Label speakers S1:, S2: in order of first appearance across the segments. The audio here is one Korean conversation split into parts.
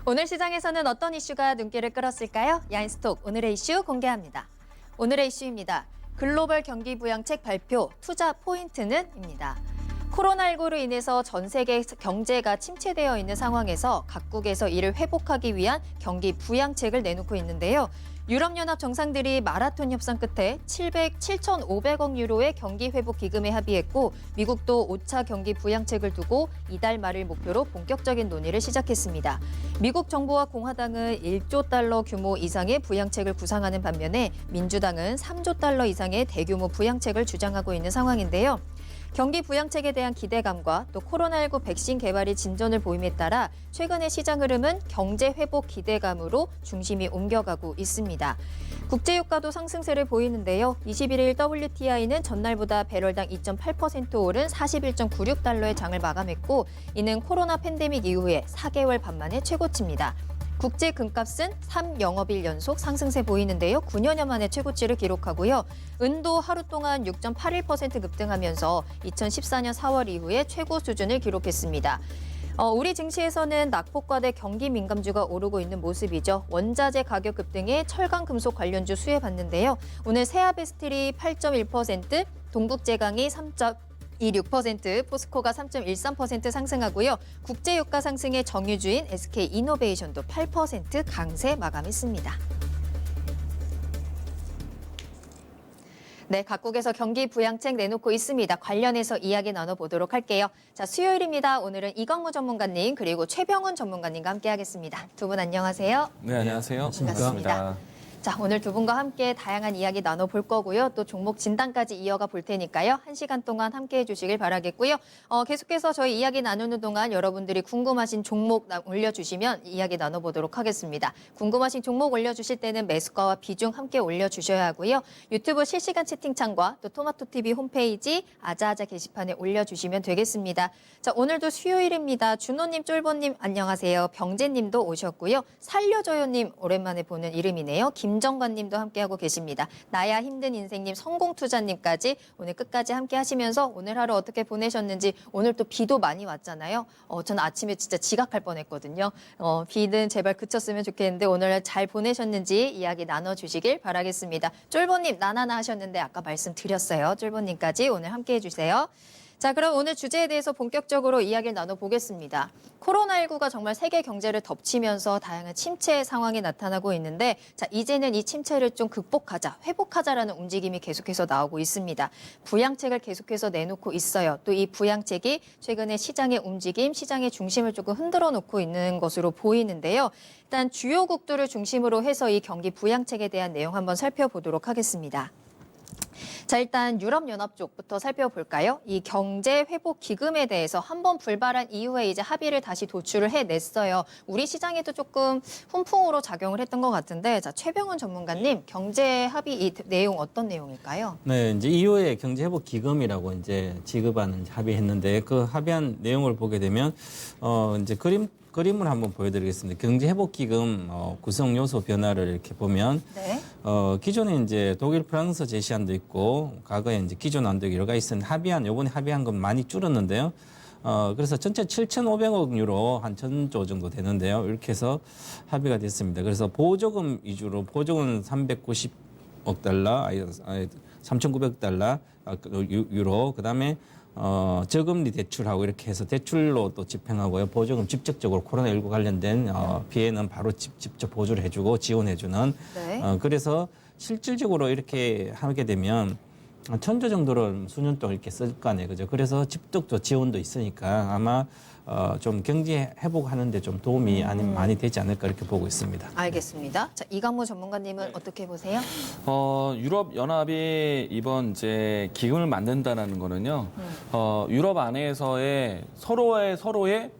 S1: 오늘 시장에서는 어떤 이슈가 눈길을 끌었을까요? 야인스톡 오늘의 이슈 공개합니다. 오늘의 이슈입니다. 글로벌 경기 부양책 발표, 투자 포인트는입니다. 코로나19로 인해서 전 세계 경제가 침체되어 있는 상황에서 각국에서 이를 회복하기 위한 경기 부양책을 내놓고 있는데요. 유럽연합 정상들이 마라톤 협상 끝에 7,500억 유로의 경기 회복 기금에 합의했고 미국도 5차 경기 부양책을 두고 이달 말을 목표로 본격적인 논의를 시작했습니다. 미국 정부와 공화당은 1조 달러 규모 이상의 부양책을 구상하는 반면에 민주당은 3조 달러 이상의 대규모 부양책을 주장하고 있는 상황인데요. 경기 부양책에 대한 기대감과 또 코로나19 백신 개발이 진전을 보임에 따라 최근의 시장 흐름은 경제 회복 기대감으로 중심이 옮겨가고 있습니다. 국제유가도 상승세를 보이는데요. 21일 WTI는 전날보다 배럴당 2.8% 오른 41.96달러의 장을 마감했고 이는 코로나 팬데믹 이후에 4개월 반 만의 최고치입니다. 국제 금값은 3영업일 연속 상승세 보이는데요. 9년여 만에 최고치를 기록하고요. 은도 하루 동안 6.81% 급등하면서 2014년 4월 이후에 최고 수준을 기록했습니다. 우리 증시에서는 낙폭과대 경기 민감주가 오르고 있는 모습이죠. 원자재 가격 급등에 철강 금속 관련주 수혜받는데요. 오늘 세아베스틸이 8.1%, 동국제강이 3.26%, 포스코가 3.13% 상승하고요. 국제유가 상승의 정유주인 SK이노베이션도 8% 강세 마감했습니다. 네, 각국에서 경기 부양책 내놓고 있습니다. 관련해서 이야기 나눠보도록 할게요. 자, 수요일입니다. 오늘은 이광무 전문가님 그리고 최병훈 전문가님과 함께하겠습니다. 두 분 안녕하세요.
S2: 네, 안녕하세요.
S1: 반갑습니다. 자, 오늘 두 분과 함께 다양한 이야기 나눠볼 거고요. 또 종목 진단까지 이어가 볼 테니까요. 1시간 동안 함께해 주시길 바라겠고요. 계속해서 저희 이야기 나누는 동안 여러분들이 궁금하신 종목 올려주시면 이야기 나눠보도록 하겠습니다. 궁금하신 종목 올려주실 때는 매수가와 비중 함께 올려주셔야 하고요. 유튜브 실시간 채팅창과 또 토마토TV 홈페이지 아자아자 게시판에 올려주시면 되겠습니다. 자, 오늘도 수요일입니다. 준호님, 쫄보님 안녕하세요. 병재님도 오셨고요. 살려줘요님 오랜만에 보는 이름이네요. 김정관님도 함께하고 계십니다. 나야 힘든 인생님, 성공투자님까지 오늘 끝까지 함께 하시면서 오늘 하루 어떻게 보내셨는지 오늘 또 비도 많이 왔잖아요. 저는 아침에 진짜 지각할 뻔했거든요. 비는 제발 그쳤으면 좋겠는데 오늘 잘 보내셨는지 이야기 나눠주시길 바라겠습니다. 쫄보님 나나나 하셨는데 아까 말씀드렸어요. 쫄보님까지 오늘 함께해 주세요. 자, 그럼 오늘 주제에 대해서 본격적으로 이야기를 나눠보겠습니다. 코로나19가 정말 세계 경제를 덮치면서 다양한 침체 상황이 나타나고 있는데 자, 이제는 이 침체를 좀 극복하자, 회복하자라는 움직임이 계속해서 나오고 있습니다. 부양책을 계속해서 내놓고 있어요. 또 이 부양책이 최근에 시장의 움직임, 시장의 중심을 조금 흔들어 놓고 있는 것으로 보이는데요. 일단 주요국들을 중심으로 해서 이 경기 부양책에 대한 내용 한번 살펴보도록 하겠습니다. 자, 일단 유럽연합 쪽부터 살펴볼까요? 이 경제 회복 기금에 대해서 한번 불발한 이후에 이제 합의를 다시 도출을 해냈어요. 우리 시장에도 조금 훈풍으로 작용을 했던 것 같은데, 자, 최병훈 전문가님, 경제 합의 이 내용 어떤 내용일까요?
S3: 네, 이제 이후에 경제 회복 기금이라고 이제 지급하는 합의했는데 그 합의한 내용을 보게 되면 이제 그림을 한번 보여드리겠습니다. 경제회복기금 구성 요소 변화를 이렇게 보면
S1: 네.
S3: 기존에 이제 독일, 프랑스 제시안도 있고 과거에 이제 기존 안도 여러 가지 있었는데 요번에 합의한 건 많이 줄었는데요. 그래서 전체 7,500억 유로 한 1,000조 정도 되는데요. 이렇게 해서 합의가 됐습니다. 그래서 보조금 위주로 보조금 390억 달러, 3,900억 달러 유로, 그다음에 저금리 대출하고 이렇게 해서 대출로 또 집행하고요. 보조금 직접적으로 코로나19 관련된 피해는 바로 직접 보조를 해주고 지원해주는.
S1: 네.
S3: 그래서 실질적으로 이렇게 하게 되면 1,000조 정도를 수년 동안 이렇게 쓸 거 아니에요. 그죠? 그래서 직접적 지원도 있으니까 아마 좀 경제 회복하는데 좀 도움이 많이 되지 않을까 이렇게 보고 있습니다.
S1: 알겠습니다. 자, 이광무 전문가님은 어떻게 보세요?
S2: 유럽 연합이 이번 이제 기금을 만든다는 거는요. 유럽 안에서의 서로의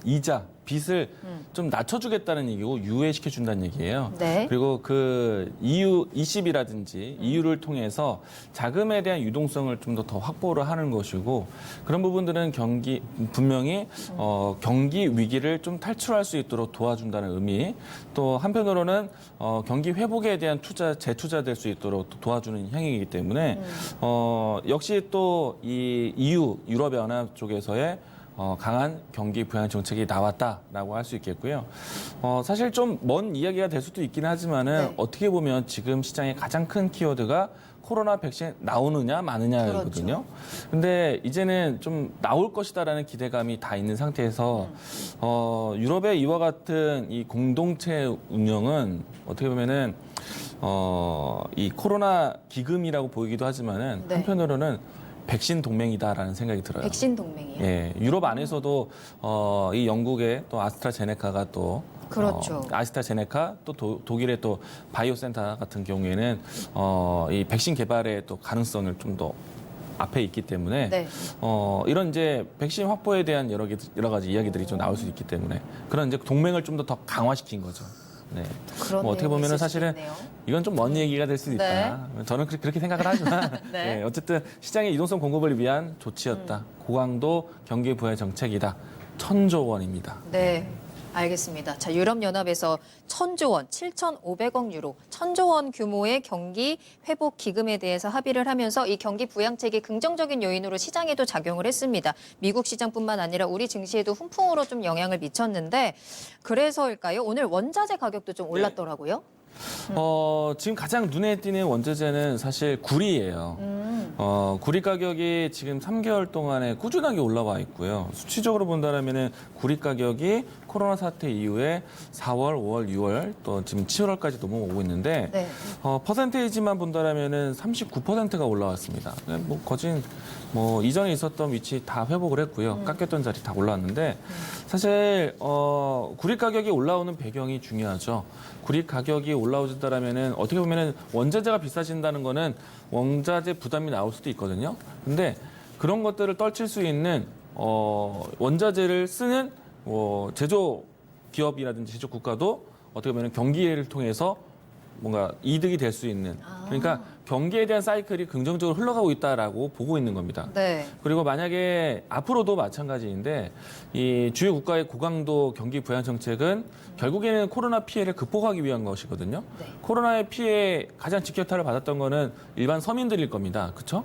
S2: 이자, 빚을 좀 낮춰주겠다는 얘기고 유예시켜 준다는 얘기예요.
S1: 네.
S2: 그리고 그 EU, ECB라든지 EU를 통해서 자금에 대한 유동성을 좀 더 확보를 하는 것이고 그런 부분들은 분명히 경기 위기를 좀 탈출할 수 있도록 도와준다는 의미, 또 한편으로는 경기 회복에 대한 재투자될 수 있도록 도와주는 향이기 때문에 역시 또 이 EU, 유럽연합 쪽에서의 강한 경기 부양 정책이 나왔다라고 할 수 있겠고요. 사실 좀 먼 이야기가 될 수도 있긴 하지만은
S1: 네.
S2: 어떻게 보면 지금 시장의 가장 큰 키워드가 코로나 백신 나오느냐 마느냐거든요. 근데 이제는 좀 나올 것이다라는 기대감이 다 있는 상태에서 유럽의 이와 같은 이 공동체 운영은 어떻게 보면은 이 코로나 기금이라고 보이기도 하지만은
S1: 네.
S2: 한편으로는 백신 동맹이다라는 생각이 들어요.
S1: 백신 동맹이요.
S2: 예, 유럽 안에서도 이 영국의 또 아스트라제네카가 또
S1: 그렇죠.
S2: 아스트라제네카 또 독일의 또 바이오센터 같은 경우에는 이 백신 개발의 또 가능성을 좀 더 앞에 있기 때문에
S1: 네.
S2: 이런 이제 백신 확보에 대한 여러 가지 이야기들이 좀 나올 수 있기 때문에 그런 이제 동맹을 좀 더 강화시킨 거죠. 네.
S1: 그런
S2: 뭐 어떻게
S1: 내용이
S2: 보면은
S1: 있을 수도
S2: 사실은
S1: 있네요.
S2: 이건 좀 먼 얘기가 될 수도 있다. 저는 그렇게 생각을 하지만
S1: 네.
S2: 네, 어쨌든 시장의 이동성 공급을 위한 조치였다. 고강도 경기 부양 정책이다. 1,000조 원입니다.
S1: 네. 알겠습니다. 자, 유럽연합에서 1,000조 원, 7,500억 유로, 1,000조 원 규모의 경기 회복 기금에 대해서 합의를 하면서 이 경기 부양책이 긍정적인 요인으로 시장에도 작용을 했습니다. 미국 시장뿐만 아니라 우리 증시에도 훈풍으로 좀 영향을 미쳤는데 그래서일까요? 오늘 원자재 가격도 좀 올랐더라고요.
S2: 지금 가장 눈에 띄는 원자재는 사실 구리예요. 구리 가격이 지금 3개월 동안에 꾸준하게 올라와 있고요. 수치적으로 본다면은 구리 가격이 코로나 사태 이후에 4월, 5월, 6월 또 지금 7월까지 넘어오고 있는데
S1: 네.
S2: 퍼센테이지만 본다면은 39%가 올라왔습니다. 뭐 거진 뭐 이전에 있었던 위치 다 회복을 했고요. 깎였던 자리 다 올라왔는데 사실 구리 가격이 올라오는 배경이 중요하죠. 구리 가격이 올라오진다라면은 어떻게 보면은 원자재가 비싸진다는 거는 원자재 부담이 나올 수도 있거든요. 근데 그런 것들을 떨칠 수 있는 원자재를 쓰는 제조 기업이라든지 제조 국가도 어떻게 보면 경기를 통해서 뭔가 이득이 될 수 있는 그러니까 경기에 대한 사이클이 긍정적으로 흘러가고 있다라고 보고 있는 겁니다.
S1: 네.
S2: 그리고 만약에 앞으로도 마찬가지인데 이 주요 국가의 고강도 경기 부양 정책은 결국에는 코로나 피해를 극복하기 위한 것이거든요.
S1: 네.
S2: 코로나의 피해 가장 직격탄을 받았던 거는 일반 서민들일 겁니다. 그렇죠?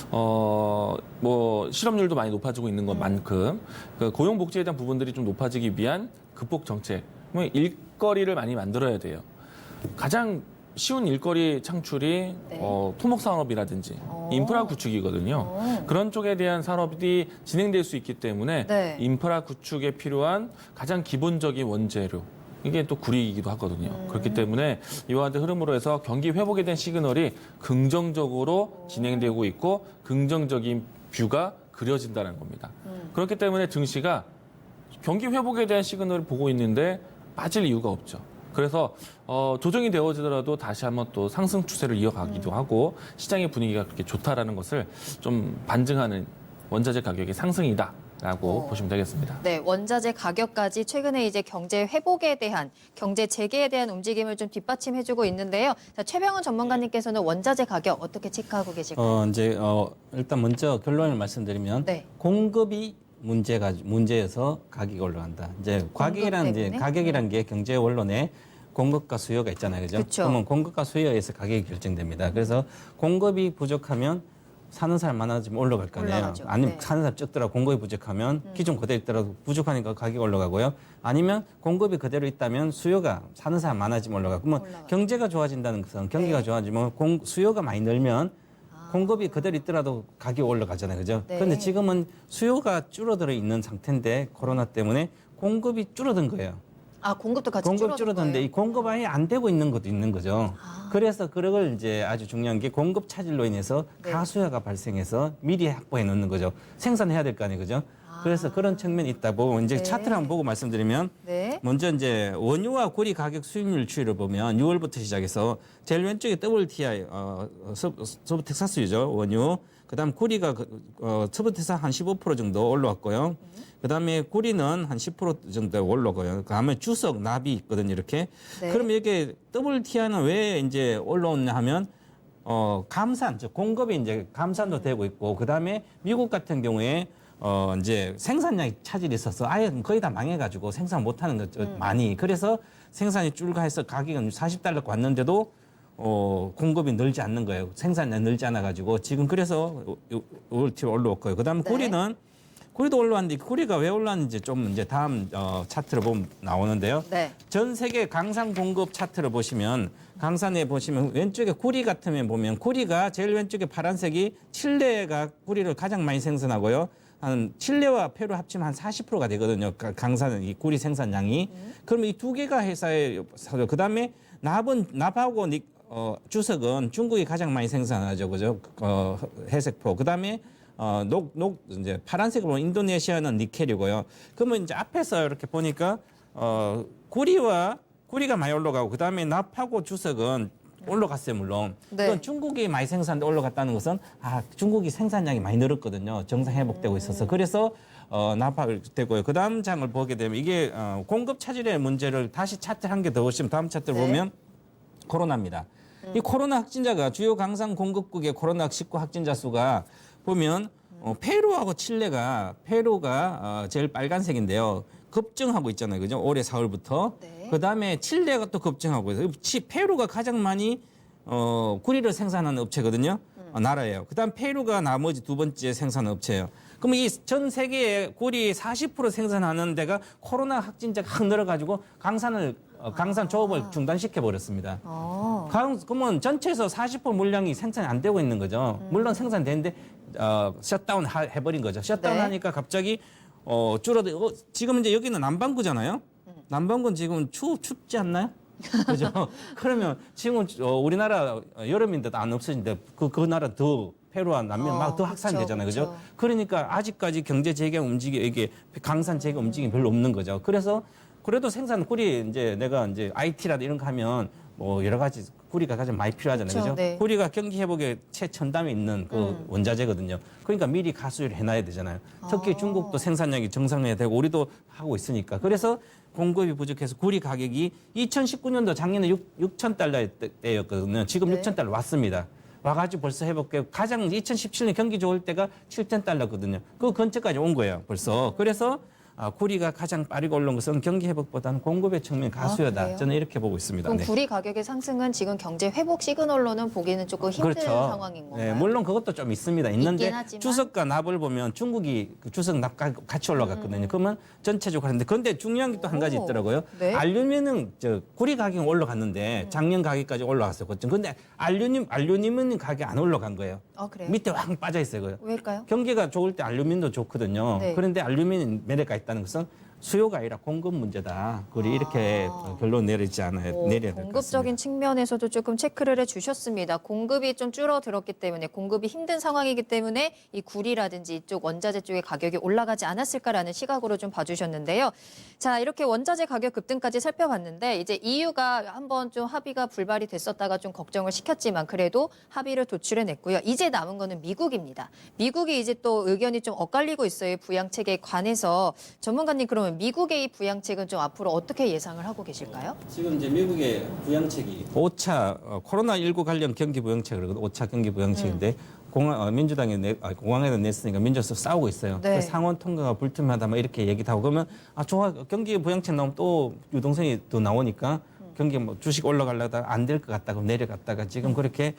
S2: 뭐 실업률도 많이 높아지고 있는 것만큼 그 고용복지에 대한 부분들이 좀 높아지기 위한 극복 정책. 뭐 일거리를 많이 만들어야 돼요. 가장 쉬운 일거리 창출이
S1: 네.
S2: 토목 산업이라든지 인프라 구축이거든요. 그런 쪽에 대한 산업이 진행될 수 있기 때문에
S1: 네.
S2: 인프라 구축에 필요한 가장 기본적인 원재료 이게 또 구리이기도 하거든요. 그렇기 때문에 이와 같은 흐름으로 해서 경기 회복에 대한 시그널이 긍정적으로 진행되고 있고 긍정적인 뷰가 그려진다는 겁니다. 그렇기 때문에 증시가 경기 회복에 대한 시그널을 보고 있는데 빠질 이유가 없죠. 그래서 조정이 되어지더라도 다시 한번 또 상승 추세를 이어가기도 하고 시장의 분위기가 그렇게 좋다라는 것을 좀 반증하는 원자재 가격의 상승이다라고 보시면 되겠습니다.
S1: 네, 원자재 가격까지 최근에 이제 경제 회복에 대한, 경제 재개에 대한 움직임을 좀 뒷받침해주고 있는데요. 자, 최병원 전문가님께서는 원자재 가격 어떻게 체크하고 계실까요?
S3: 일단 먼저 결론을 말씀드리면
S1: 네.
S3: 공급이 문제여서 가격이 올라간다. 이제 가격이라는
S1: 때문에?
S3: 가격이라는 게 경제 원론에 공급과 수요가 있잖아요. 그죠?
S1: 그쵸.
S3: 그러면 공급과 수요에서 가격이 결정됩니다. 그래서 공급이 부족하면 사는 사람 많아지면 올라갈 거 아니에요.
S1: 올라가죠.
S3: 아니면
S1: 네.
S3: 사는 사람 적더라도 공급이 부족하면 기존 그대로 있더라도 부족하니까 가격이 올라가고요. 아니면 공급이 그대로 있다면 수요가 사는 사람 많아지면 올라가고. 그러면
S1: 올라가죠.
S3: 경제가 좋아진다는 것은 경기가
S1: 네.
S3: 좋아지면 수요가 많이 늘면 공급이 그대로 있더라도 가격이 올라가잖아요. 그죠?
S1: 네.
S3: 그런데 지금은 수요가 줄어들어 있는 상태인데 코로나 때문에 공급이 줄어든 거예요.
S1: 아, 공급도 같이
S3: 공급
S1: 줄어든
S3: 줄어드는데
S1: 거예요?
S3: 이 공급 아예 안 되고 있는 것도 있는 거죠. 그래서 그걸 이제 아주 중요한 게 공급 차질로 인해서
S1: 네.
S3: 가수요가 발생해서 미리 확보해 놓는 거죠. 생산해야 될 거 아니에요. 그죠? 그래서 그런 측면이 있다고 이제
S1: 네.
S3: 차트를 한번 보고 말씀드리면
S1: 네.
S3: 먼저 이제 원유와 구리 가격 수익률 추이를 보면 6월부터 시작해서 제일 왼쪽에 WTI 서부 텍사스유죠. 원유. 그다음 구리가 서부 텍사스 한 15% 정도 올라왔고요. 그다음에 구리는 한 10% 정도 올라가고요. 그다음에 주석 납이 있거든요. 이렇게.
S1: 네.
S3: 그럼 이게 WTI는 왜 이제 올라오냐 하면 감산, 즉 공급이 이제 감산도 되고 있고 그다음에 미국 같은 경우에 이제 생산량이 차질이 있어서 아예 거의 다 망해가지고 생산 못하는 거죠. 많이. 그래서 생산이 줄가해서 가격은 $40 왔는데도 공급이 늘지 않는 거예요. 생산량이 늘지 않아가지고 지금 그래서 WTI 올라왔고요. 그다음에
S1: 네.
S3: 구리는 구리도 올라왔는데 구리가 왜 올랐는지 좀 이제 다음 차트를 보면 나오는데요.
S1: 네.
S3: 전 세계 강산 공급 차트를 보시면 강산에 보시면 왼쪽에 구리 같으면 보면 구리가 제일 왼쪽에 파란색이 칠레가 구리를 가장 많이 생산하고요. 한 칠레와 페루 합치면 한 40%가 되거든요. 강산 이 구리 생산량이. 그러면 이 두 개가 회사에 그다음에 납하고 주석은 중국이 가장 많이 생산하죠. 그죠? 회색포. 그다음에 이제 파란색으로 보면 인도네시아는 니켈이고요. 그러면 이제 앞에서 이렇게 보니까 구리가 많이 올라가고 그다음에 납하고 주석은 올라갔어요, 물론.
S1: 네.
S3: 그건 중국이 많이 생산돼 올라갔다는 것은 중국이 생산량이 많이 늘었거든요. 정상 회복되고 있어서. 그래서 납하되고요. 그다음 장을 보게 되면 이게 공급 차질의 문제를 다시 차트 한 개 더 보시면 다음 차트를
S1: 네.
S3: 보면 코로나입니다. 이 코로나 확진자가 주요 강산 공급국의 코로나19 확진자 수가 보면 페루하고 칠레가 제일 빨간색인데요. 급증하고 있잖아요. 그죠? 올해 4월부터.
S1: 네.
S3: 그다음에 칠레가 또 급증하고 있어요. 페루가 가장 많이 구리를 생산하는 업체거든요. 나라예요. 그다음 페루가 나머지 두 번째 생산 업체예요. 그럼 이 전 세계에 구리 40% 생산하는 데가 코로나 확진자가 확 늘어가지고 강산 조업을 중단시켜 버렸습니다. 그러면 전체에서 40% 물량이 생산이 안 되고 있는 거죠. 물론 생산되는데 셧다운 해버린 거죠. 셧다운
S1: 네.
S3: 하니까 갑자기 줄어들. 지금 이제 여기는 남반구잖아요. 남반구는 지금 춥지 않나요? 그죠? 그러면 지금 우리나라 여름인데도 안 없어진데 그 나라 더 페루와 남면 막 더 확산되잖아요. 그죠? 그러니까 아직까지 경제 재개 이게 강산 재개 움직임이 별로 없는 거죠. 그래서 그래도 생산 구리 이제 내가 이제 IT라도 이런 거 하면 뭐 여러 가지 구리가 가장 많이 필요하잖아요. 그죠?
S1: 네.
S3: 구리가 경기 회복에 최첨단에 있는 그 원자재거든요. 그러니까 미리 가수를 해놔야 되잖아요. 특히 중국도 생산량이 정상화해야 되고 우리도 하고 있으니까. 그래서 공급이 부족해서 구리 가격이 2019년도 작년에 6,000달러대였거든요. 지금
S1: 네.
S3: 6,000달러 왔습니다. 와가지고 벌써 회복되고 가장 2017년 경기 좋을 때가 7,000달러거든요. 그 근처까지 온 거예요. 벌써. 그래서 구리가 가장 빠르게 올라온 것은 경기 회복보다는 공급의 측면 가수여다.
S1: 그래요?
S3: 저는 이렇게 보고 있습니다.
S1: 그럼
S3: 네.
S1: 구리 가격의 상승은 지금 경제 회복 시그널로는 보기는 조금 힘든
S3: 그렇죠.
S1: 상황인 건가요?
S3: 네, 물론 그것도 좀 있습니다. 있는데
S1: 있긴 하지만.
S3: 주석과 납을 보면 중국이 그 주석 납 같이 올라갔거든요. 그러면 전체적으로 하는데 그런데 중요한 게 또 한 가지
S1: 오,
S3: 있더라고요.
S1: 네.
S3: 알루미늄 구리 가격이 올라갔는데 작년 가격까지 올라갔어요. 그런데 알루미늄 가격이 안 올라간 거예요.
S1: 그래요?
S3: 밑에 확 빠져 있어요. 그요.
S1: 왜일까요?
S3: 경기가 좋을 때 알루미늄도 좋거든요.
S1: 네.
S3: 그런데 알루미늄 매력가 있다는 것은 수요가 아니라 공급 문제다. 우리 이렇게 결론 내리지 않아요. 내려야 될 것 같습니다.
S1: 공급적인 측면에서도 조금 체크를 해주셨습니다. 공급이 좀 줄어들었기 때문에 공급이 힘든 상황이기 때문에 이 구리라든지 이쪽 원자재 쪽의 가격이 올라가지 않았을까라는 시각으로 좀 봐주셨는데요. 자, 이렇게 원자재 가격 급등까지 살펴봤는데 이제 EU가 한번 좀 합의가 불발이 됐었다가 좀 걱정을 시켰지만 그래도 합의를 도출해냈고요. 이제 남은 거는 미국입니다. 미국이 이제 또 의견이 좀 엇갈리고 있어요. 부양책에 관해서. 전문가님 그러면 미국의 이 부양책은 좀 앞으로 어떻게 예상을 하고 계실까요?
S3: 지금 이제 미국의 부양책이 5차 코로나19 관련 경기 부양책을 5차 경기 부양책인데 공항에다 냈으니까 민주에서 싸우고 있어요.
S1: 네.
S3: 그 상원 통과가 불투명하다 막 이렇게 얘기도 하고 그러면 좋아 경기 부양책 나오면 또 유동성이 더 나오니까 경기 뭐 주식 올라가려다가 안 될 것 같다 그럼 내려갔다가 지금 그렇게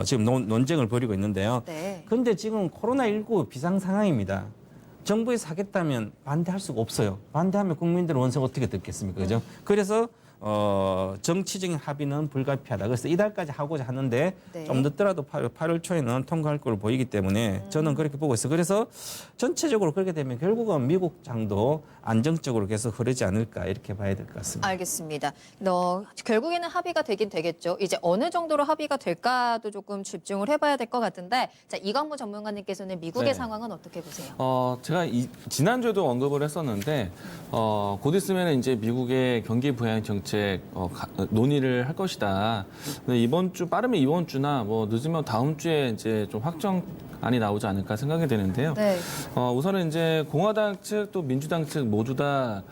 S3: 지금 논쟁을 벌이고 있는데요.
S1: 네.
S3: 그런데 지금 코로나19 비상 상황입니다. 정부에서 하겠다면 반대할 수가 없어요. 반대하면 국민들의 원성 어떻게 듣겠습니까? 그죠? 그래서 정치적인 합의는 불가피하다. 그래서 이달까지 하고자 하는데
S1: 네.
S3: 좀 늦더라도 8월 초에는 통과할 걸로 보이기 때문에 저는 그렇게 보고 있어요. 그래서 전체적으로 그렇게 되면 결국은 미국 장도 안정적으로 계속 흐르지 않을까 이렇게 봐야 될 것 같습니다.
S1: 알겠습니다. 결국에는 합의가 되긴 되겠죠. 이제 어느 정도로 합의가 될까도 조금 집중을 해봐야 될 것 같은데 자, 이광무 전문가님께서는 미국의
S2: 네.
S1: 상황은 어떻게 보세요?
S2: 제가 지난주에도 언급을 했었는데, 곧 있으면 이제 미국의 경기 부양 정책 논의를 할 것이다. 근데 빠르면 이번 주나 뭐 늦으면 다음 주에 이제 좀 확정안이 나오지 않을까 생각이 되는데요.
S1: 네.
S2: 우선은 이제 공화당 측 또 민주당 측 모두 다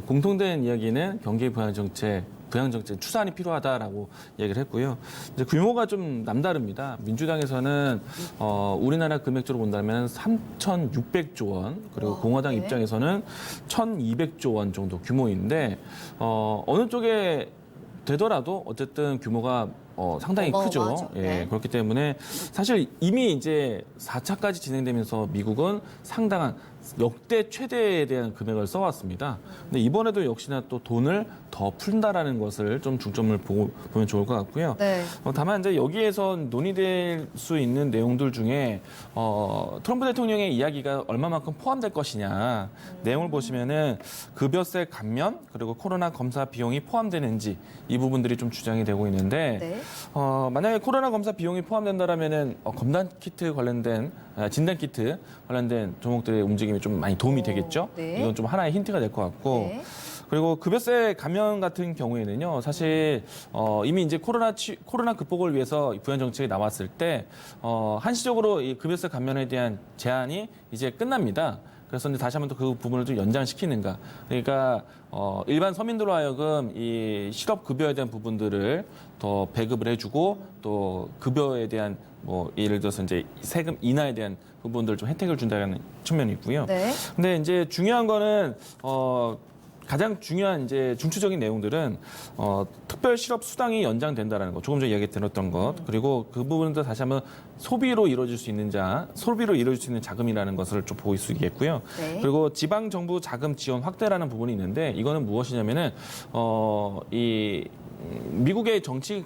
S2: 공통된 이야기는 경기 부양 정책 추산이 필요하다라고 얘기를 했고요. 이제 규모가 좀 남다릅니다. 민주당에서는 우리나라 금액적으로 본다면 3,600조 원, 그리고 공화당
S1: 네.
S2: 입장에서는 1,200조 원 정도 규모인데 어느 쪽에 되더라도 어쨌든 규모가 상당히 크죠.
S1: 어마어마하죠.
S2: 예,
S1: 네.
S2: 그렇기 때문에 사실 이미 이제 4차까지 진행되면서 미국은 상당한 역대 최대에 대한 금액을 써왔습니다. 근데 이번에도 역시나 또 돈을 더 푼다라는 것을 좀 중점을 보면 좋을 것 같고요.
S1: 네.
S2: 다만 이제 여기에서 논의될 수 있는 내용들 중에 트럼프 대통령의 이야기가 얼마만큼 포함될 것이냐 내용을 보시면은 급여세 감면 그리고 코로나 검사 비용이 포함되는지 이 부분들이 좀 주장이 되고 있는데
S1: 네.
S2: 만약에 코로나 검사 비용이 포함된다라면은 검단 키트 관련된 진단 키트 관련된 종목들의 움직임이 좀 많이 도움이 되겠죠.
S1: 네.
S2: 이건 좀 하나의 힌트가 될 것 같고.
S1: 네.
S2: 그리고 급여세 감면 같은 경우에는요, 사실 이미 이제 코로나 극복을 위해서 부양 정책이 나왔을 때 한시적으로 이 급여세 감면에 대한 제한이 이제 끝납니다. 그래서 이제 다시 한번 또 그 부분을 좀 연장시키는가. 그러니까 일반 서민들로 하여금 이 실업 급여에 대한 부분들을 더 배급을 해주고 또 급여에 대한 뭐 예를 들어서 이제 세금 인하에 대한 부분들 좀 혜택을 준다는 측면이 있고요.
S1: 네.
S2: 근데 이제 중요한 거는 가장 중요한 이제 중추적인 내용들은 특별 실업 수당이 연장된다라는 거, 조금 전에 이야기 드렸던 것, 그리고 그 부분도 다시 한번 소비로 이루어질 수 있는 자금이라는 것을 좀 보일 수 있겠고요.
S1: 네.
S2: 그리고 지방 정부 자금 지원 확대라는 부분이 있는데 이거는 무엇이냐면은 이 미국의 정치의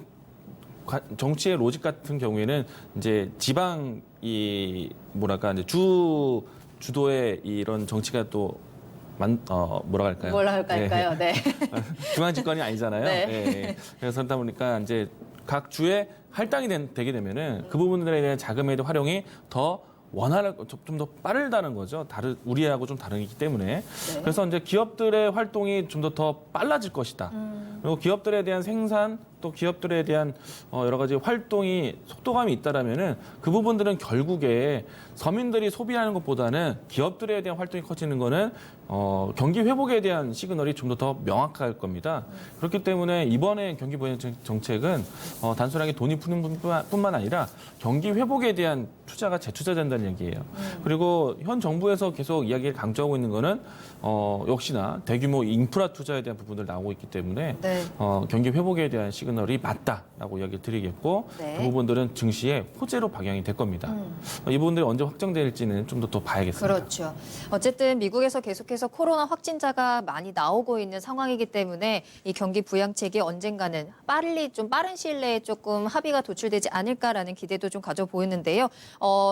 S2: 로직 같은 경우에는 이제 지방 이제 주도의 이런 정치가 또 뭐라 할까요?
S1: 뭐라 할까요? 네.
S2: 중앙 집권이 아니잖아요.
S1: 네.
S2: 예. 그래서 그러다 보니까 이제 각 주에 할당이 되게 되면은 그 부분들에 대한 자금의 활용이 더 좀 더 빠르다는 거죠. 우리하고 좀 다르기 때문에.
S1: 네.
S2: 그래서 이제 기업들의 활동이 좀 더 빨라질 것이다. 그리고 기업들에 대한 생산 또 기업들에 대한 여러 가지 활동이 속도감이 있다라면은 그 부분들은 결국에 서민들이 소비하는 것보다는 기업들에 대한 활동이 커지는 거는 경기 회복에 대한 시그널이 좀 더 명확할 겁니다. 그렇기 때문에 이번에 경기 부양 정책은 단순하게 돈이 푸는 뿐만 아니라 경기 회복에 대한 투자가 재투자된다는 얘기예요. 그리고 현 정부에서 계속 이야기를 강조하고 있는 거는 역시나 대규모 인프라 투자에 대한 부분들 나오고 있기 때문에
S1: 네.
S2: 경기 회복에 대한 시그널이 맞다라고 이야기를 드리겠고
S1: 네.
S2: 그 부분들은 증시에 호재로 박영이 될 겁니다. 이 부분들이 언제 확정될지는 좀 더 봐야겠습니다.
S1: 그렇죠. 어쨌든 미국에서 계속해서 코로나 확진자가 많이 나오고 있는 상황이기 때문에 이 경기 부양책이 언젠가는 좀 빠른 시일 내에 조금 합의가 도출되지 않을까라는 기대도 좀 가져 보이는데요.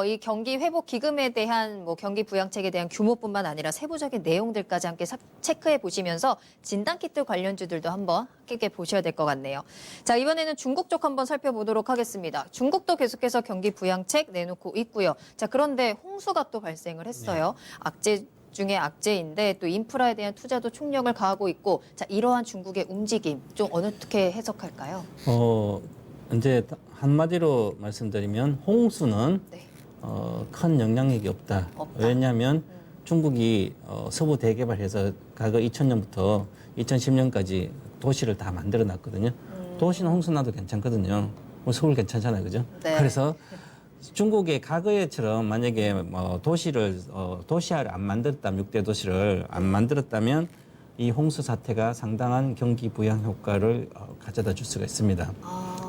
S1: 이 경기 회복 기금에 대한 경기 부양책에 대한 규모뿐만 아니라 세부적인 내용들까지 함께 체크해 보시면서 진단 키트 관련주들도 한번 함께 보셔야 될 것 같네요. 자, 이번에는 중국 쪽 한번 살펴보도록 하겠습니다. 중국도 계속해서 경기 부양책 내놓고 있고요. 자, 그런데 홍수가 또 발생을 했어요. 악재 중에 악재인데 또 인프라에 대한 투자도 총력을 가하고 있고, 자, 이러한 중국의 움직임 좀 어떻게 해석할까요?
S3: 이제 한마디로 말씀드리면 홍수는
S1: 네.
S3: 큰 영향력이 없다. 왜냐하면 중국이 서부 대개발해서 과거 2000년부터 2010년까지 도시를 다 만들어 놨거든요. 도시는 홍수 나도 괜찮거든요. 서울 괜찮잖아요, 그죠?
S1: 네.
S3: 그래서 중국의 과거에처럼 만약에 도시화를 안 만들었다면 6대 도시를 안 만들었다면 이 홍수 사태가 상당한 경기 부양 효과를 가져다 줄 수가 있습니다.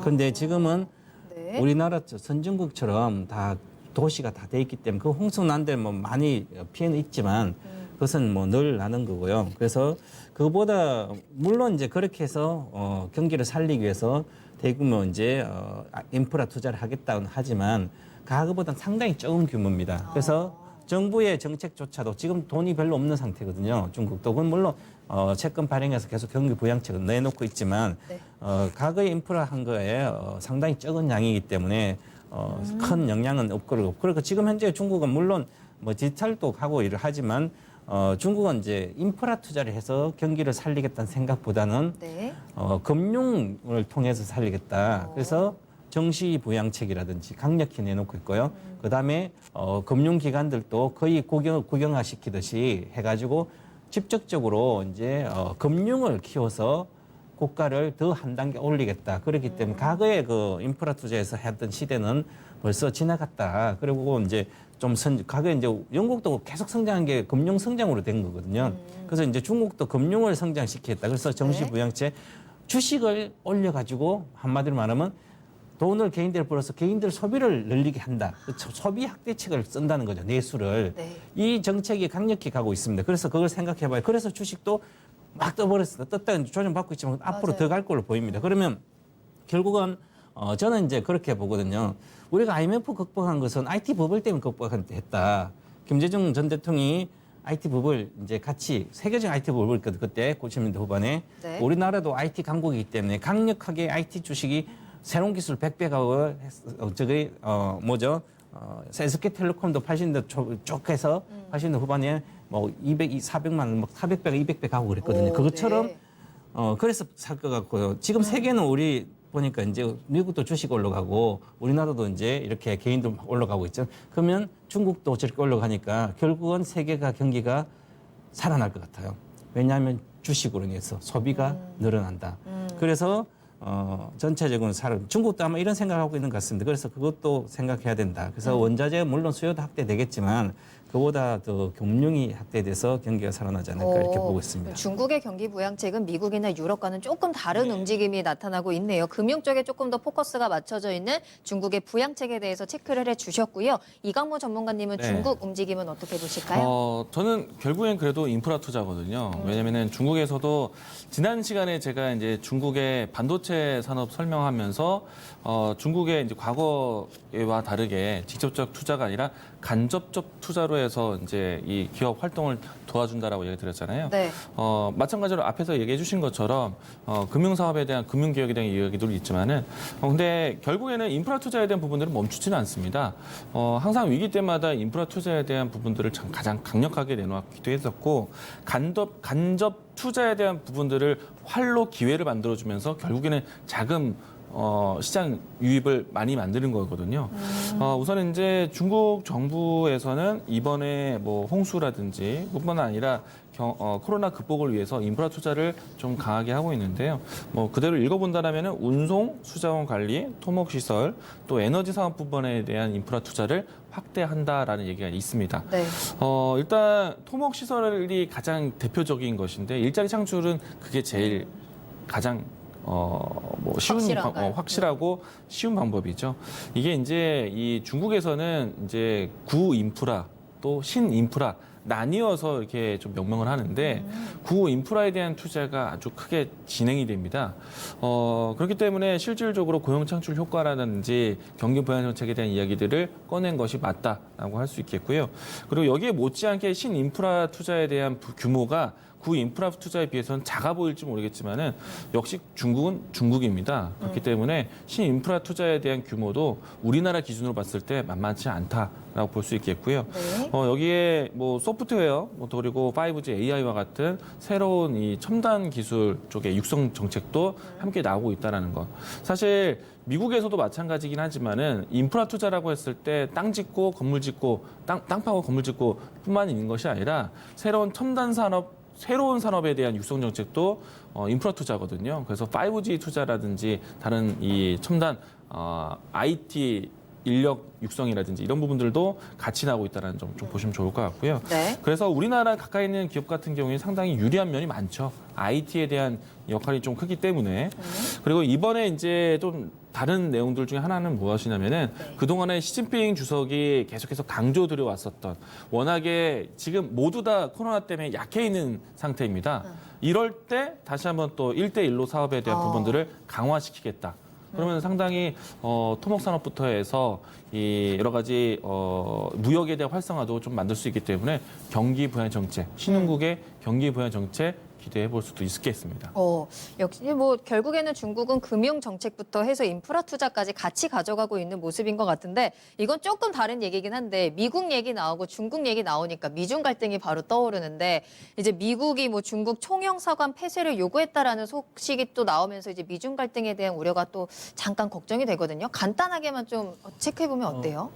S3: 그런데 지금은
S1: 네.
S3: 우리나라 선진국처럼 다 도시가 다 돼 있기 때문에 그 홍수 난 데 많이 피해는 있지만 그것은 늘 나는 거고요. 그래서 그보다 물론 이제 그렇게 해서 경기를 살리기 위해서 대규모 이제 인프라 투자를 하겠다는 하지만 과거보다는 상당히 적은 규모입니다. 그래서 정부의 정책조차도 지금 돈이 별로 없는 상태거든요. 중국도. 그건 물론 채권 발행해서 계속 경기 부양책을 내놓고 있지만
S1: 네.
S3: 과거에 인프라 한 거에 상당히 적은 양이기 때문에 큰 영향은 없고 그리고 지금 현재 중국은 물론 디지털도 하고 일을 하지만 중국은 이제 인프라 투자를 해서 경기를 살리겠다는 생각보다는
S1: 네.
S3: 금융을 통해서 살리겠다. 그래서 정시 부양책이라든지 강력히 내놓고 있고요. 그다음에 금융기관들도 거의 국영화시키듯이 해가지고 직접적으로 이제 금융을 키워서 국가를 더 한 단계 올리겠다. 그렇기 때문에 과거에 그 인프라 투자에서 했던 시대는 벌써 지나갔다. 그리고 이제 과거에 이제 영국도 계속 성장한 게 금융 성장으로 된 거거든요. 그래서 이제 중국도 금융을 성장시키겠다. 그래서 정시 부양책 주식을 올려가지고 한마디로 말하면 돈을 개인들 벌어서 개인들 소비를 늘리게 한다. 소비 확대책을 쓴다는 거죠. 내수를.
S1: 네.
S3: 이 정책이 강력히 가고 있습니다. 그래서 그걸 생각해봐요. 그래서 주식도 막 떠버렸어요. 떴다 조정받고 있지만 앞으로
S1: 맞아요.
S3: 더 갈 걸로 보입니다. 그러면 결국은 저는 이제 그렇게 보거든요. 우리가 IMF 극복한 것은 IT 버블 때문에 극복했다. 김대중 전 대통령이 IT 버블 이제 같이 세계적 IT 버블 그때 90년대 후반에
S1: 네.
S3: 우리나라도 IT 강국이기 때문에 강력하게 IT 주식이 새로운 기술 100배가고 저기 SK텔레콤도 80년대 쭉 해서 80년대 후반에 뭐 400만 뭐 400배가 200배 가고 그랬거든요.
S1: 오,
S3: 그것처럼
S1: 네.
S3: 그래서 살 것 같고요. 지금 세계는 우리 보니까 이제 미국도 주식 올라가고 우리나라도 이제 이렇게 개인도 올라가고 있죠. 그러면 중국도 저렇게 올라가니까 결국은 세계가 경기가 살아날 것 같아요. 왜냐하면 주식으로 인해서 소비가 늘어난다. 그래서 전체적으로 중국도 아마 이런 생각을 하고 있는 것 같습니다. 그래서 그것도 생각해야 된다. 그래서 원자재 물론 수요도 확대되겠지만 그보다 더 금융이 확대돼서 경기가 살아나지 않을까 이렇게 보고 있습니다.
S1: 중국의 경기 부양책은 미국이나 유럽과는 조금 다른 움직임이 나타나고 있네요. 금융 쪽에 조금 더 포커스가 맞춰져 있는 중국의 부양책에 대해서 체크를 해주셨고요. 이강무 전문가님은
S2: 네.
S1: 중국 움직임은 어떻게 보실까요?
S2: 저는 결국엔 그래도 인프라 투자거든요. 왜냐면은 중국에서도 지난 시간에 제가 이제 중국의 반도체 산업 설명하면서 중국의 이제 과거와 다르게 직접적 투자가 아니라 간접적 투자로 해서 이제 이 기업 활동을 도와준다라고 얘기 드렸잖아요.
S1: 네.
S2: 마찬가지로 앞에서 얘기해 주신 것처럼 금융사업에 대한 금융개혁에 대한 이야기도 있지만은 근데 결국에는 인프라 투자에 대한 부분들은 멈추지는 않습니다. 항상 위기 때마다 인프라 투자에 대한 부분들을 가장 강력하게 내놓기도 했었고 간접 투자에 대한 부분들을 활로 기회를 만들어주면서 결국에는 자금 시장 유입을 많이 만드는 거거든요. 우선 이제 중국 정부에서는 이번에 뭐 홍수라든지 뿐만 아니라 코로나 극복을 위해서 인프라 투자를 좀 강하게 하고 있는데요. 뭐 그대로 읽어본다라면은 운송, 수자원 관리, 토목 시설, 또 에너지 사업 부분에 대한 인프라 투자를 확대한다라는 얘기가 있습니다.
S1: 네.
S2: 일단 토목 시설이 가장 대표적인 것인데 일자리 창출은 그게 제일 가장
S1: 확실한가요?
S2: 확실하고 쉬운 방법이죠. 이게 이제 이 중국에서는 이제 구 인프라 또 신 인프라 나뉘어서 이렇게 좀 명명을 하는데 구 인프라에 대한 투자가 아주 크게 진행이 됩니다. 그렇기 때문에 실질적으로 고용 창출 효과라든지 경기 부양 정책에 대한 이야기들을 꺼낸 것이 맞다라고 할 수 있겠고요. 그리고 여기에 못지않게 신 인프라 투자에 대한 규모가 구 인프라 투자에 비해서는 작아 보일지 모르겠지만은 역시 중국은 중국입니다. 그렇기 때문에 신 인프라 투자에 대한 규모도 우리나라 기준으로 봤을 때 만만치 않다라고 볼 수 있겠고요.
S1: 네.
S2: 여기에 뭐 소프트웨어 그리고 5G AI와 같은 새로운 이 첨단 기술 쪽의 육성 정책도 함께 나오고 있다라는 것. 사실 미국에서도 마찬가지긴 하지만은 인프라 투자라고 했을 때 땅 짓고 건물 짓고 땅 파고 건물 짓고 뿐만 있는 것이 아니라 새로운 첨단 산업 새로운 산업에 대한 육성 정책도 인프라 투자거든요. 그래서 5G 투자라든지 다른 이 첨단 IT 인력 육성이라든지 이런 부분들도 같이 나오고 있다는 점 좀 보시면 좋을 것 같고요.
S1: 네.
S2: 그래서 우리나라 가까이 있는 기업 같은 경우에 상당히 유리한 면이 많죠. IT에 대한 역할이 좀 크기 때문에. 그리고 이번에 이제 좀 다른 내용들 중에 하나는 무엇이냐면은 그동안에 시진핑 주석이 계속해서 강조 들여왔었던 워낙에 지금 모두 다 코로나 때문에 약해 있는 상태입니다. 이럴 때 다시 한번 또 1대1로 사업에 대한 부분들을 강화시키겠다. 그러면 상당히 토목산업부터 해서 이 여러 가지 무역에 대한 활성화도 좀 만들 수 있기 때문에 경기 부양 정책, 신흥국의 경기 부양 정책 기대해 볼 수도 있겠습니다.
S1: 역시 뭐 결국에는 중국은 금융 정책부터 해서 인프라 투자까지 같이 가져가고 있는 모습인 것 같은데 이건 조금 다른 얘기긴 한데 미국 얘기 나오고 중국 얘기 나오니까 미중 갈등이 바로 떠오르는데 이제 미국이 뭐 중국 총영사관 폐쇄를 요구했다라는 소식이 또 나오면서 이제 미중 갈등에 대한 우려가 또 잠깐 걱정이 되거든요. 간단하게만 좀 체크해 보면 어때요?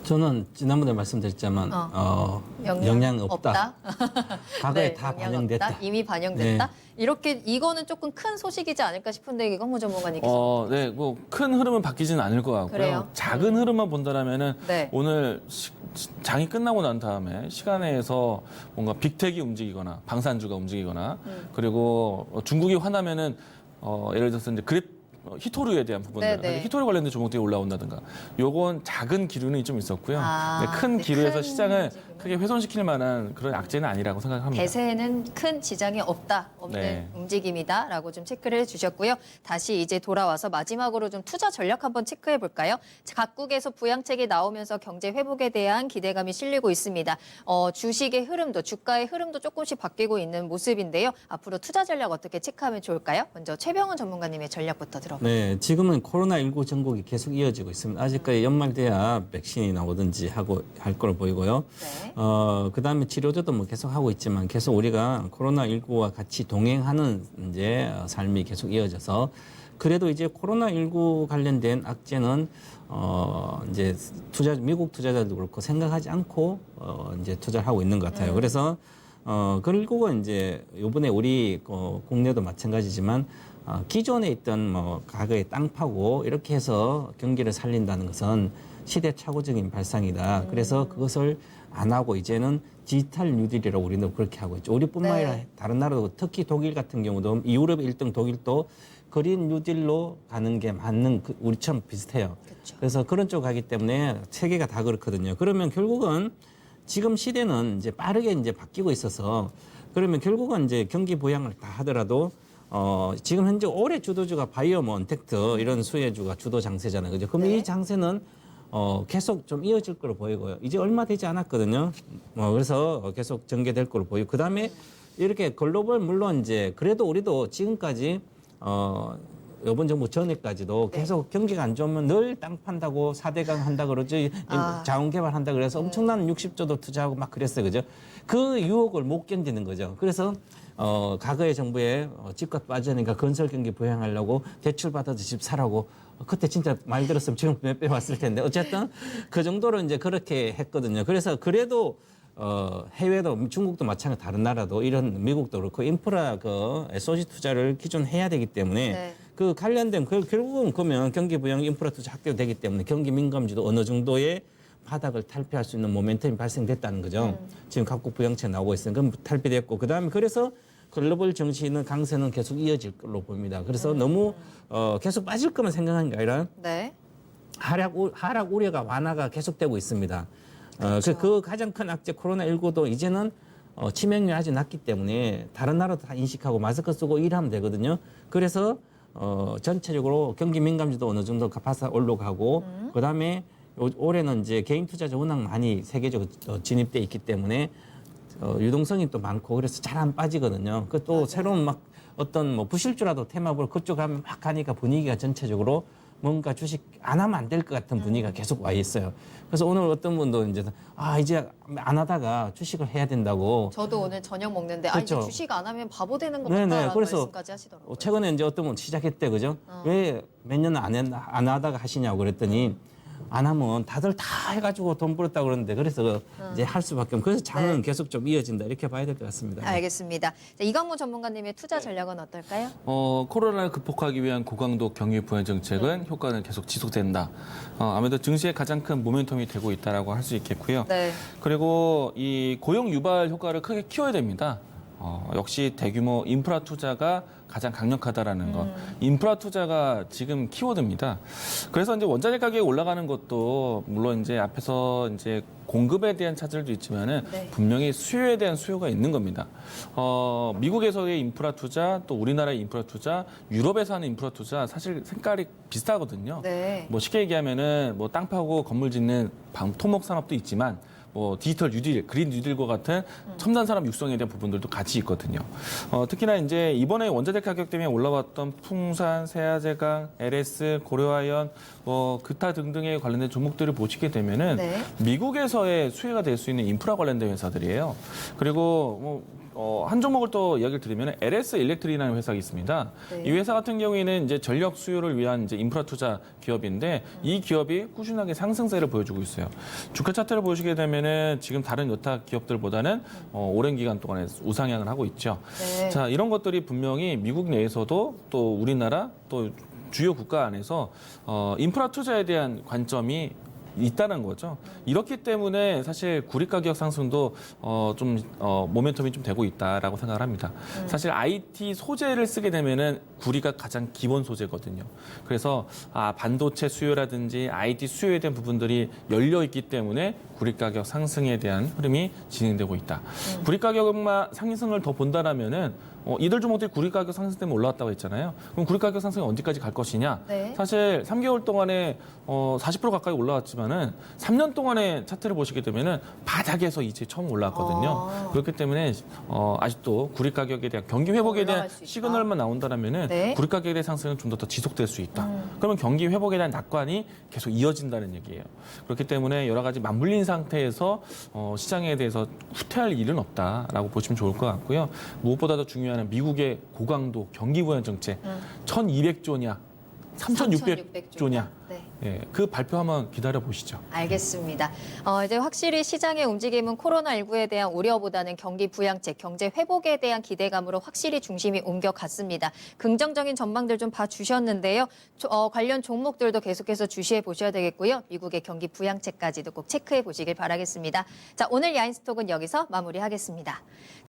S3: 저는 지난번에 말씀드렸지만 영향 없다. 과거에
S1: 네,
S3: 다
S1: 영향
S3: 반영됐다.
S1: 없다? 이미 반영됐다? 이렇게 이거는 조금 큰 소식이지 않을까 싶은데 이광무 전문가님께서
S2: 네, 뭐 큰 흐름은 바뀌지는 않을 것 같고요.
S1: 그래요?
S2: 작은 흐름만 본다라면은
S1: 네.
S2: 오늘 장이 끝나고 난 다음에 시간에서 뭔가 빅텍이 움직이거나 방산주가 움직이거나 그리고 중국이 화나면은 예를 들어서 이제 히토류에 대한 부분들,
S1: 네네.
S2: 히토류 관련된 종목들이 올라온다든가, 요건 작은 기류는 좀 있었고요.
S1: 아,
S2: 큰
S1: 네,
S2: 기류에서
S1: 큰
S2: 시장을
S1: 움직임은?
S2: 크게 훼손시킬 만한 그런 악재는 아니라고 생각합니다.
S1: 대세에는 큰 지장이 없는
S2: 네.
S1: 움직임이다라고 좀 체크를 해주셨고요. 다시 이제 돌아와서 마지막으로 좀 투자 전략 한번 체크해 볼까요? 각국에서 부양책이 나오면서 경제 회복에 대한 기대감이 실리고 있습니다. 주식의 흐름도, 주가의 흐름도 조금씩 바뀌고 있는 모습인데요. 앞으로 투자 전략 어떻게 체크하면 좋을까요? 먼저 최병훈 전문가님의 전략부터 들어볼게요.
S3: 네, 지금은 코로나19 전국이 계속 이어지고 있습니다. 아직까지 연말 돼야 백신이 나오든지 하고 할 걸로 보이고요.
S1: 네.
S3: 그다음에 치료제도 뭐 계속 하고 있지만 계속 우리가 코로나19와 같이 동행하는 이제 삶이 계속 이어져서 그래도 이제 코로나19 관련된 악재는 이제 미국 투자자도 그렇고 생각하지 않고 이제 투자를 하고 있는 것 같아요. 그래서 결국은 이제 요번에 우리 국내도 마찬가지지만 기존에 있던 뭐 과거의 땅 파고 이렇게 해서 경기를 살린다는 것은 시대착오적인 발상이다. 그래서 그것을 안 하고 이제는 디지털 뉴딜이라고 우리는 그렇게 하고 있죠. 우리뿐만
S1: 네.
S3: 아니라 다른 나라도 특히 독일 같은 경우도 유럽 1등 독일도 그린 뉴딜로 가는 게 맞는 우리처럼 비슷해요.
S1: 그렇죠.
S3: 그래서 그런 쪽 가기 때문에 세계가 다 그렇거든요. 그러면 결국은 지금 시대는 이제 빠르게 이제 바뀌고 있어서 그러면 결국은 이제 경기 부양을 다 하더라도 지금 현재 올해 주도주가 바이오모, 언택트 이런 수혜주가 주도 장세잖아요. 그죠? 그럼
S1: 네.
S3: 이 장세는 계속 좀 이어질 거로 보이고요. 이제 얼마 되지 않았거든요. 그래서 계속 전개될 거로 보이고 그다음에 이렇게 글로벌 물론 이제 그래도 우리도 지금까지 이번 정부 전에까지도 계속 경기가 안 좋으면 늘 땅 판다고 4대강 한다 그러죠. 자원 개발한다 그래서 엄청난 60조도 투자하고 막 그랬어요. 그죠? 그 유혹을 못 견디는 거죠. 그래서 과거의 정부에 집값 빠지니까 건설 경기 부양하려고 대출 받아서 집 사라고 그때 진짜 말 들었으면 지금 몇 배 왔을 텐데 어쨌든 그 정도로 이제 그렇게 했거든요. 그래서 그래도 해외도 중국도 마찬가지 다른 나라도 이런 미국도 그렇고 인프라 SOC 투자를 기존 해야 되기 때문에
S1: 네.
S3: 그 관련된 결국은 그러면 경기 부양 인프라 투자 확대되기 때문에 경기 민감주도 어느 정도의 바닥을 탈피할 수 있는 모멘텀이 발생됐다는 거죠. 지금 각국 부양책 나오고 있으니까 탈피됐고 그다음에 그래서 글로벌 정치는 강세는 계속 이어질 걸로 보입니다. 그래서 너무 계속 빠질 것만 생각하는 게 아니라
S1: 네.
S3: 하락 우려가 완화가 계속되고 있습니다. 그 가장 큰 악재 코로나19도 이제는 치명률이 아주 낮기 때문에 다른 나라도 다 인식하고 마스크 쓰고 일하면 되거든요. 그래서 전체적으로 경기 민감주도 어느 정도 갚아서 올라가고 그다음에 올해는 이제 개인 투자자 워낙 많이 세계적으로 진입돼 있기 때문에 유동성이 또 많고 그래서 잘 안 빠지거든요. 그 또 새로운 막 어떤 뭐 부실주라도 테마볼 그쪽 가면 막 가니까 분위기가 전체적으로 뭔가 주식 안 하면 안 될 것 같은 분위기가 계속 와 있어요. 그래서 오늘 어떤 분도 이제 이제 안 하다가 주식을 해야 된다고.
S1: 저도 오늘 저녁 먹는데
S3: 그렇죠.
S1: 이제 주식 안 하면 바보 되는 것
S3: 네네.
S1: 같다라는
S3: 그래서
S1: 말씀까지 하시더라고요.
S3: 최근에 이제 어떤 분 시작했대, 그죠? 왜 몇 년 안 하다가 하시냐고 그랬더니 안 하면 다들 다 해가지고 돈 벌었다고 그러는데 그래서 이제 할 수밖에 없고 그래서 장은
S1: 네.
S3: 계속 좀 이어진다 이렇게 봐야 될 것 같습니다.
S1: 알겠습니다. 자, 이광무 전문가님의 투자 전략은 어떨까요?
S2: 코로나를 극복하기 위한 고강도 경기 부양 정책은 효과는 계속 지속된다. 아무래도 증시의 가장 큰 모멘텀이 되고 있다라고 할 수 있겠고요.
S1: 네.
S2: 그리고 이 고용 유발 효과를 크게 키워야 됩니다. 역시 대규모 인프라 투자가 가장 강력하다라는 것. 인프라 투자가 지금 키워드입니다. 그래서 이제 원자재 가격이 올라가는 것도 물론 이제 앞에서 이제 공급에 대한 차질도 있지만은
S1: 네.
S2: 분명히 수요에 대한 수요가 있는 겁니다. 미국에서의 인프라 투자, 또 우리나라의 인프라 투자, 유럽에서 하는 인프라 투자 사실 색깔이 비슷하거든요.
S1: 네.
S2: 뭐 쉽게 얘기하면은 뭐 땅 파고 건물 짓는 토목 산업도 있지만 뭐 디지털 뉴딜, 그린 뉴딜과 같은 첨단 산업 육성에 대한 부분들도 같이 있거든요. 특히나 이제 이번에 원자재 가격 때문에 올라왔던 풍산, 세아제강, LS, 고려아연, 기타 등등에 관련된 종목들을 보시게 되면은
S1: 네.
S2: 미국에서의 수혜가 될 수 있는 인프라 관련된 회사들이에요. 그리고 한 종목을 또 이야기를 드리면 LS 일렉트릭이라는 회사가 있습니다.
S1: 네.
S2: 이 회사 같은 경우에는 이제 전력 수요를 위한 이제 인프라 투자 기업인데 이 기업이 꾸준하게 상승세를 보여주고 있어요. 주가 차트를 보시게 되면은 지금 다른 여타 기업들보다는 오랜 기간 동안에 우상향을 하고 있죠.
S1: 네.
S2: 자, 이런 것들이 분명히 미국 내에서도 또 우리나라 또 주요 국가 안에서 인프라 투자에 대한 관점이 있다는 거죠. 이렇기 때문에 사실 구리 가격 상승도 모멘텀이 좀 되고 있다라고 생각을 합니다. 사실 IT 소재를 쓰게 되면은 구리가 가장 기본 소재거든요. 그래서 반도체 수요라든지 IT 수요에 대한 부분들이 열려 있기 때문에 구리 가격 상승에 대한 흐름이 진행되고 있다. 구리 가격만 상승을 더 본다라면은 이들 종목들이 구리 가격 상승 때문에 올라왔다고 했잖아요. 그럼 구리 가격 상승이 언제까지 갈 것이냐?
S1: 네.
S2: 사실 3개월 동안에 40% 가까이 올라왔지만은 3년 동안의 차트를 보시게 되면은 바닥에서 이제 처음 올라왔거든요. 그렇기 때문에 아직도 구리 가격에 대한 경기 회복에 대한
S1: 올라갈 수 있다.
S2: 시그널만 나온다라면은
S1: 네.
S2: 구리 가격에 대한 상승은 좀 더 지속될 수 있다. 그러면 경기 회복에 대한 낙관이 계속 이어진다는 얘기예요. 그렇기 때문에 여러 가지 맞물린 상태에서 시장에 대해서 후퇴할 일은 없다라고 보시면 좋을 것 같고요. 무엇보다 더 중요한 미국의 고강도 경기 부양 정책 1,200조냐 3,600조냐
S1: 네.
S2: 예, 그 발표 한번 기다려 보시죠.
S1: 알겠습니다. 이제 확실히 시장의 움직임은 코로나19에 대한 우려보다는 경기 부양책, 경제 회복에 대한 기대감으로 확실히 중심이 옮겨갔습니다. 긍정적인 전망들 좀 봐주셨는데요. 관련 종목들도 계속해서 주시해 보셔야 되겠고요. 미국의 경기 부양책까지도 꼭 체크해 보시길 바라겠습니다. 자, 오늘 야인스톡은 여기서 마무리하겠습니다.